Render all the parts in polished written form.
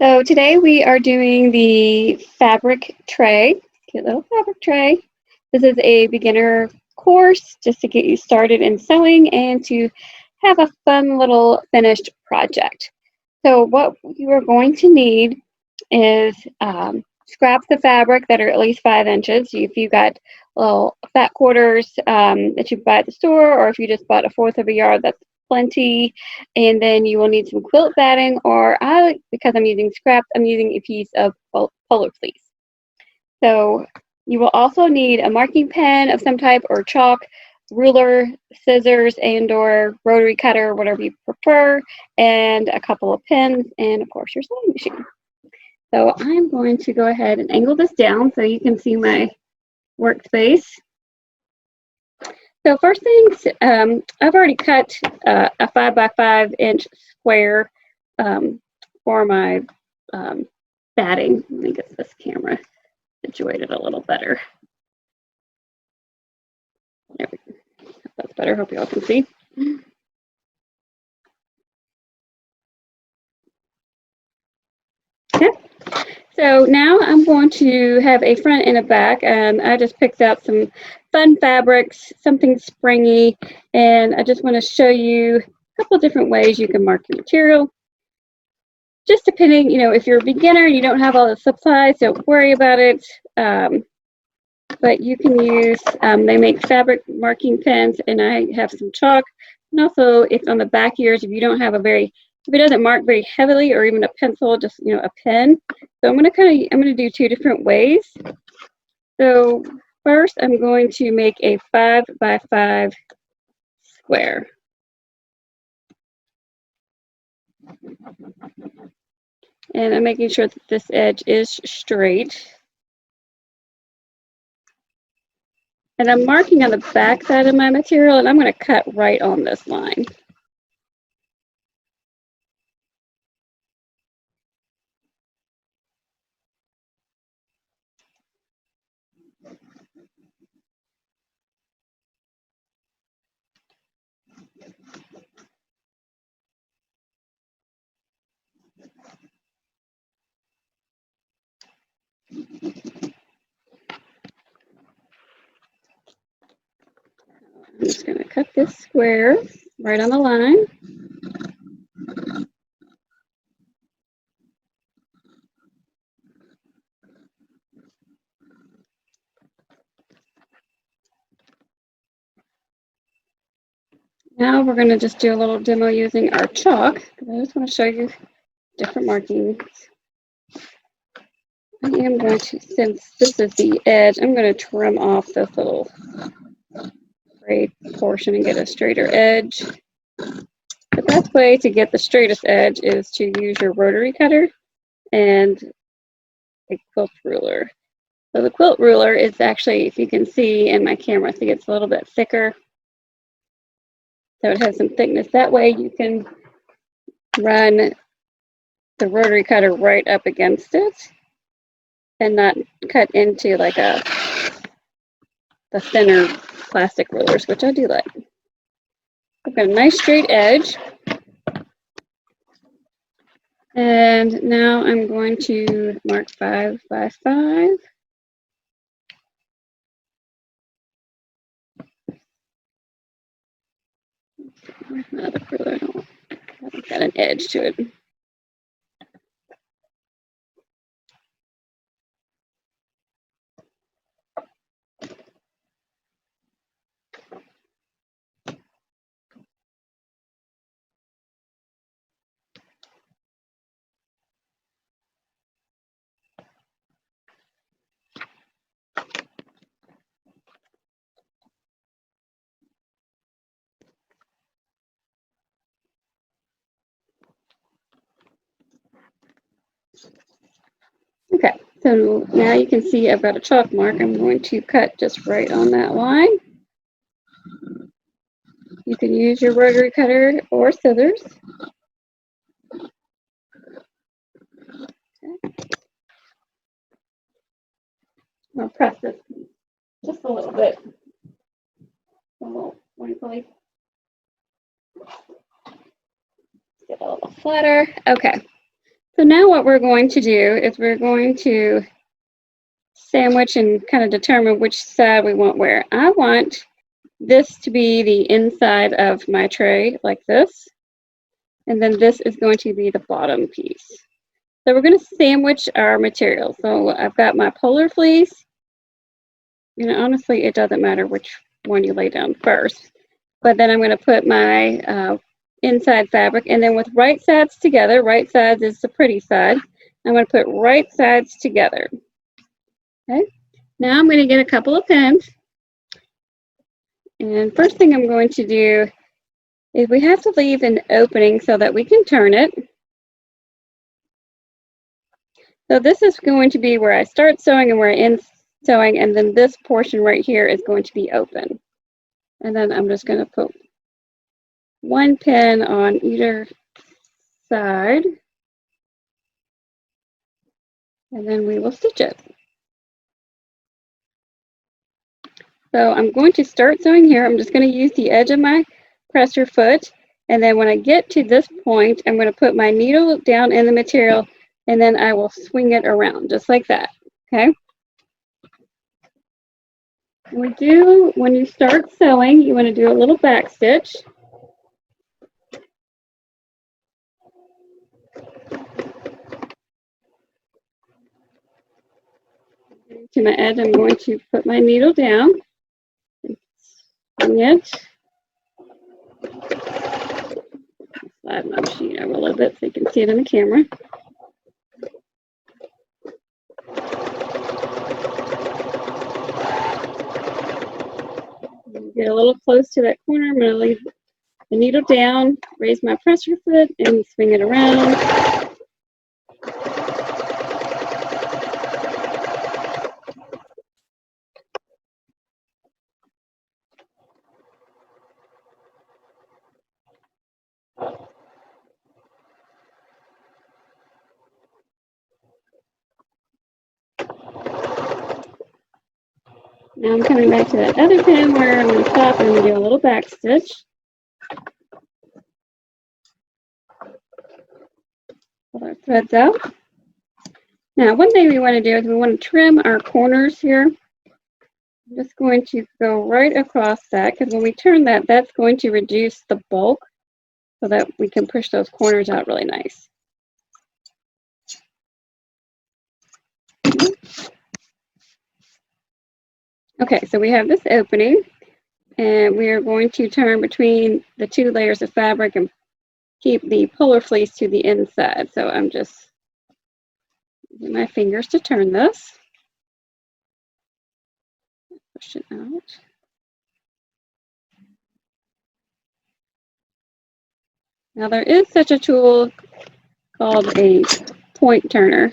So today we are doing the fabric tray, cute little fabric tray. This is a beginner course just to get you started in sewing and to have a fun little finished project. So what you are going to need is scraps of fabric that are at least 5 inches. If you got little fat quarters that you buy at the store, or if you just bought a fourth of a yard, that's plenty. And then you will need some quilt batting, or because I'm using scraps, I'm using a piece of polar fleece. So you will also need a marking pen of some type or chalk, ruler, scissors, and or rotary cutter, whatever you prefer, and a couple of pins, and of course your sewing machine. So I'm going to go ahead and angle this down so you can see my workspace. So first things, I've already cut a 5 by 5 inch square for my batting. Let me get this camera situated a little better. There we go. That's better. Hope you all can see. Okay. So now I'm going to have a front and a back. I just picked out some fun fabrics, something springy, and I just want to show you a couple different ways you can mark your material. Just depending, if you're a beginner and you don't have all the supplies, don't worry about it. But you can use, they make fabric marking pens, and I have some chalk. And also, it's on the back ears if you don't have if it doesn't mark very heavily, or even a pencil, just, a pen. So I'm going to do two different ways. So first, I'm going to make a 5 by 5 square. And I'm making sure that this edge is straight. And I'm marking on the back side of my material, and I'm going to cut right on this line. I'm just going to cut this square right on the line. Now we're going to just do a little demo using our chalk, because I just want to show you different markings. I am going to, since this is the edge, I'm going to trim off this little frayed portion and get a straighter edge. The best way to get the straightest edge is to use your rotary cutter and a quilt ruler. So the quilt ruler is actually, if you can see in my camera, I think it's a little bit thicker. So it has some thickness. That way you can run the rotary cutter right up against it and not cut into like the thinner plastic rulers, which I do like. I've got a nice straight edge. And now I'm going to mark 5 by 5. Where's my other ruler? I've got an edge to it. Okay, so now you can see I've got a chalk mark. I'm going to cut just right on that line. You can use your rotary cutter or scissors. Okay. I'll press this just a little bit. A little wrinkly. Get a little flatter. Okay. So now what we're going to do is we're going to sandwich and kind of determine which side we want where. I want this to be the inside of my tray like this, and then this is going to be the bottom piece. So we're going to sandwich our material. So I've got my polar fleece, and honestly it doesn't matter which one you lay down first, but then I'm going to put my inside fabric, and then with right sides together, right sides is the pretty side, I'm going to put right sides together. Okay, now I'm going to get a couple of pins, and first thing I'm going to do is we have to leave an opening so that we can turn it. So this is going to be where I start sewing and where I end sewing, and then this portion right here is going to be open. And then I'm just going to put one pin on either side, and then we will stitch it. So I'm going to start sewing here. I'm just going to use the edge of my presser foot, and then when I get to this point, I'm going to put my needle down in the material, and then I will swing it around just like that. Okay. When you start sewing, you want to do a little back stitch. To my edge, I'm going to put my needle down and swing it. Slide my sheet over a little bit so you can see it in the camera. Get a little close to that corner. I'm going to leave the needle down, raise my presser foot, and swing it around. Now I'm coming back to that other pin where I'm going to stop and I'm going to do a little back stitch. Pull our threads out. Now one thing we want to do is we want to trim our corners here. I'm just going to go right across that, because when we turn that, that's going to reduce the bulk so that we can push those corners out really nice. Okay, so we have this opening, and we are going to turn between the two layers of fabric and keep the polar fleece to the inside. So I'm just using my fingers to turn this. Push it out. Now there is such a tool called a point turner.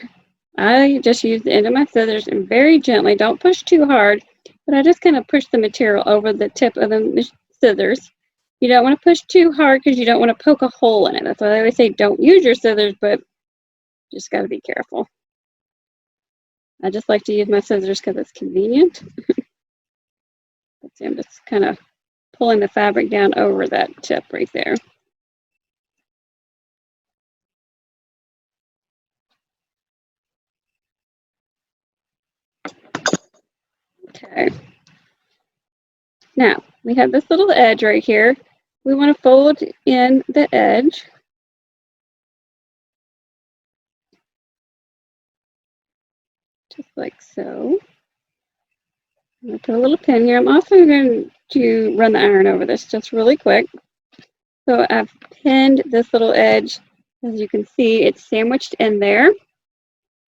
I just use the end of my scissors and very gently, don't push too hard, but I just kind of push the material over the tip of the scissors. You don't want to push too hard because you don't want to poke a hole in it. That's why I always say don't use your scissors, but just got to be careful. I just like to use my scissors because it's convenient. See, I'm just kind of pulling the fabric down over that tip right there. Okay. Now, we have this little edge right here. We want to fold in the edge. Just like so. I'm going to put a little pin here. I'm also going to run the iron over this just really quick. So I've pinned this little edge. As you can see, it's sandwiched in there.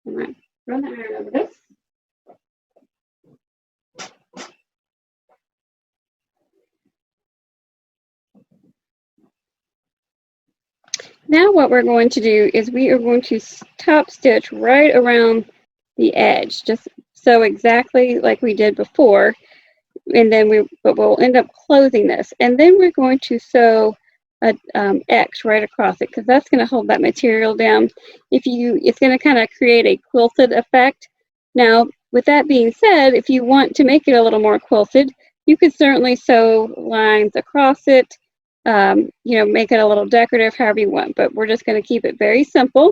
I'm going to run the iron over this. Now what we're going to do is we are going to top stitch right around the edge, just so exactly like we did before, and then we'll end up closing this, and then we're going to sew a X right across it, because that's going to hold that material down. It's going to kind of create a quilted effect. Now, with that being said, if you want to make it a little more quilted, you could certainly sew lines across it. Make it a little decorative, however you want, but we're just going to keep it very simple.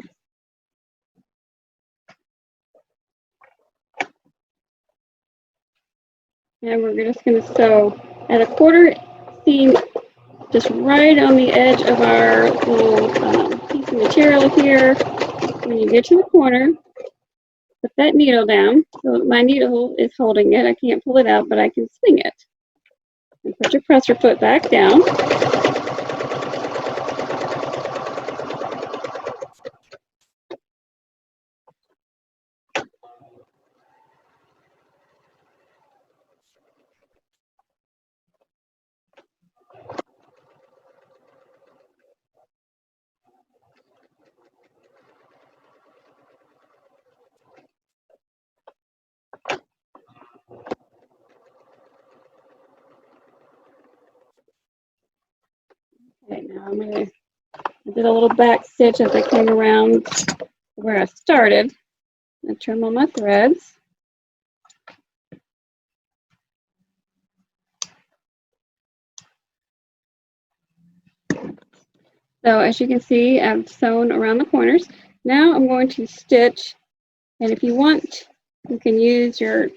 And we're just going to sew at a quarter seam just right on the edge of our little piece of material here. When you get to the corner, put that needle down. So my needle is holding it. I can't pull it out, but I can swing it. And put your presser foot back down. Okay, now I did a little back stitch as I came around where I started. I trim all my threads. So as you can see, I've sewn around the corners. Now I'm going to stitch, and if you want, you can use your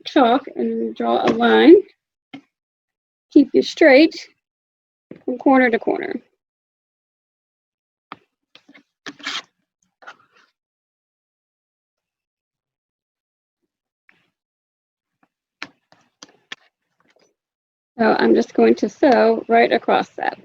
chalk and draw a line. Keep you straight from corner to corner. So I'm just going to sew right across that.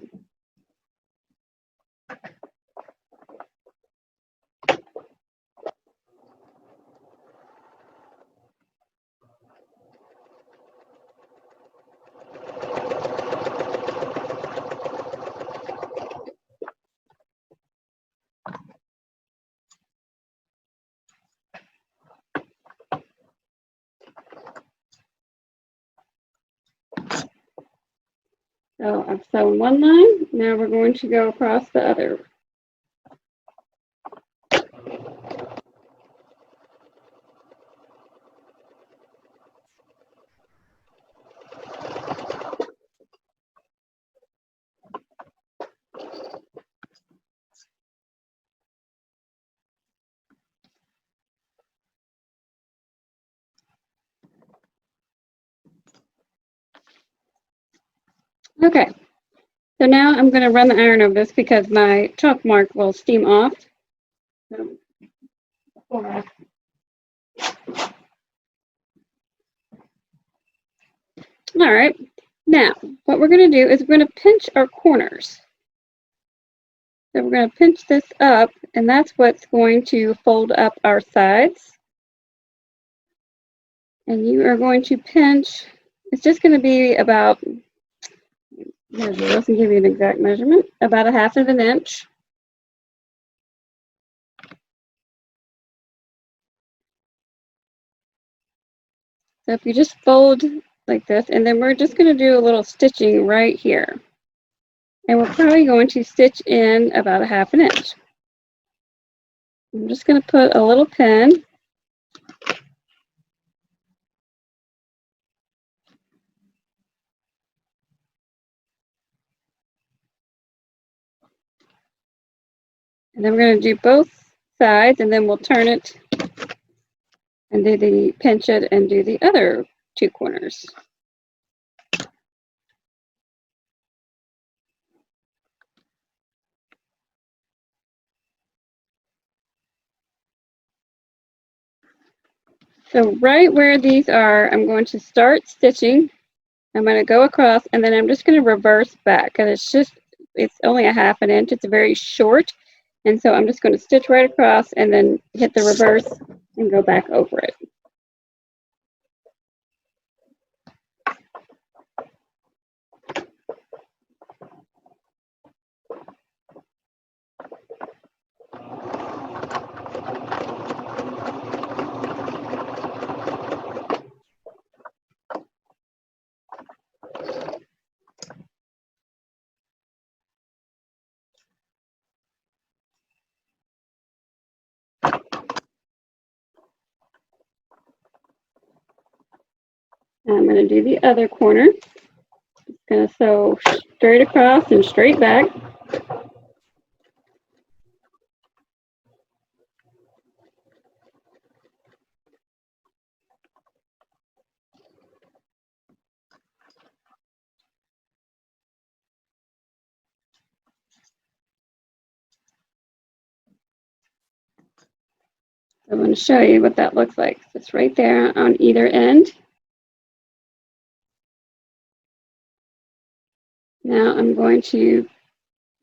So I've sewn one line. Now we're going to go across the other. Okay, so now I'm going to run the iron over this because my chalk mark will steam off. All right, now what we're going to do is we're going to pinch our corners. So we're going to pinch this up, and that's what's going to fold up our sides. And you are going to pinch, it's just going to be about, it doesn't give you an exact measurement, about 1/2 of an inch. So if you just fold like this, and then we're just going to do a little stitching right here. And we're probably going to stitch in about 1/2 an inch. I'm just going to put a little pin. And then we're going to do both sides, and then we'll turn it and do the pinch it and do the other 2 corners. So right where these are, I'm going to start stitching. I'm going to go across, and then I'm just going to reverse back because it's only 1/2 an inch. It's very short. And so I'm just going to stitch right across and then hit the reverse and go back over it. I'm going to do the other corner. Just going to sew straight across and straight back. I'm going to show you what that looks like. It's right there on either end. Now I'm going to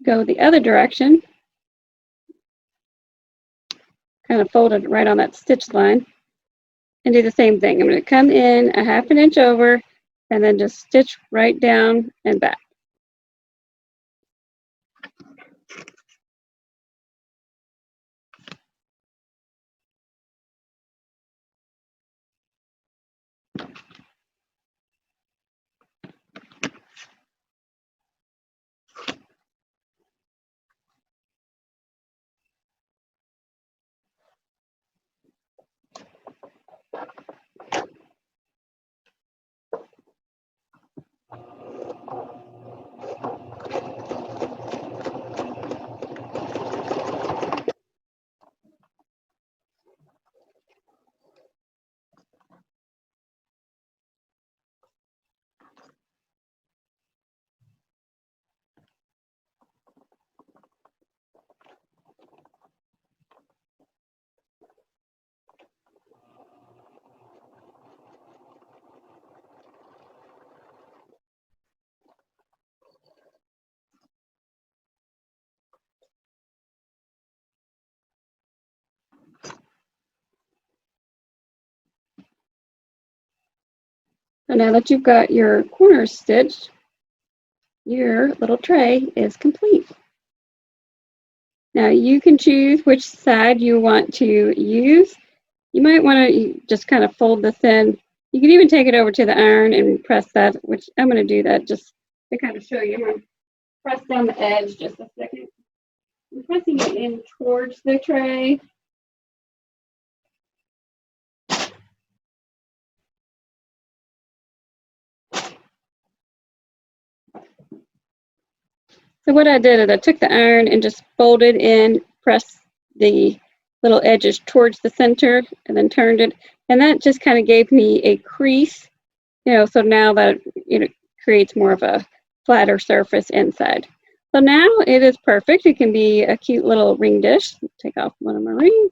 go the other direction, kind of fold it right on that stitch line, and do the same thing. I'm going to come in a 1/2 inch over and then just stitch right down and back. So now that you've got your corners stitched, your little tray is complete. Now you can choose which side you want to use. You might want to just kind of fold this in. You can even take it over to the iron and press that, which I'm going to do that just to kind of show you. I'm going to press down the edge just a second. I'm pressing it in towards the tray. So what I did is I took the iron and just folded in, pressed the little edges towards the center, and then turned it. And that just kind of gave me a crease, so now that it creates more of a flatter surface inside. So now it is perfect. It can be a cute little ring dish. Take off one of my rings.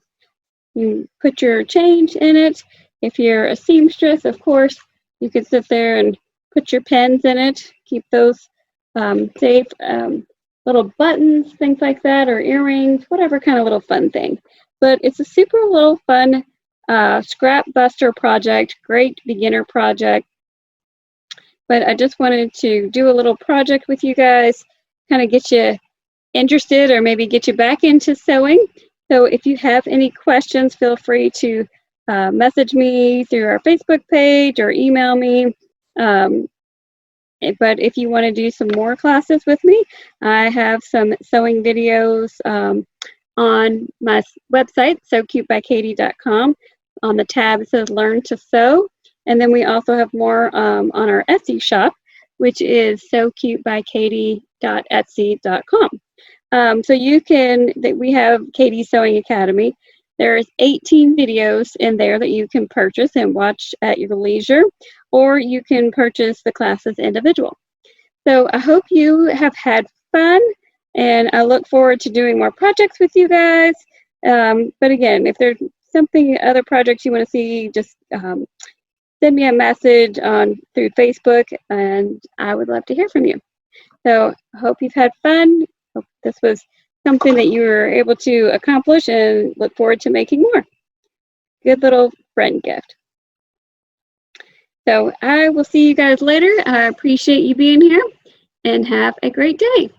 You put your change in it. If you're a seamstress, of course, you could sit there and put your pens in it. Keep those safe. Little buttons, things like that, or earrings, whatever kind of little fun thing. But it's a super little fun scrap buster project, great beginner project. But I just wanted to do a little project with you guys, kind of get you interested or maybe get you back into sewing. So if you have any questions, feel free to message me through our Facebook page or email me. But if you want to do some more classes with me, I have some sewing videos on my website, sewcutebykatie.com. On the tab it says Learn to Sew. And then we also have more on our Etsy shop, which is sewcutebykatie.etsy.com. So you can, we have Katie Sewing Academy. There's 18 videos in there that you can purchase and watch at your leisure, or you can purchase the classes individual. So I hope you have had fun, and I look forward to doing more projects with you guys. But again, if there's other projects you want to see, just send me a message through Facebook, and I would love to hear from you. So I hope you've had fun. Hope this was something that you were able to accomplish, and look forward to making more. Good little friend gift. So I will see you guys later. I appreciate you being here, and have a great day.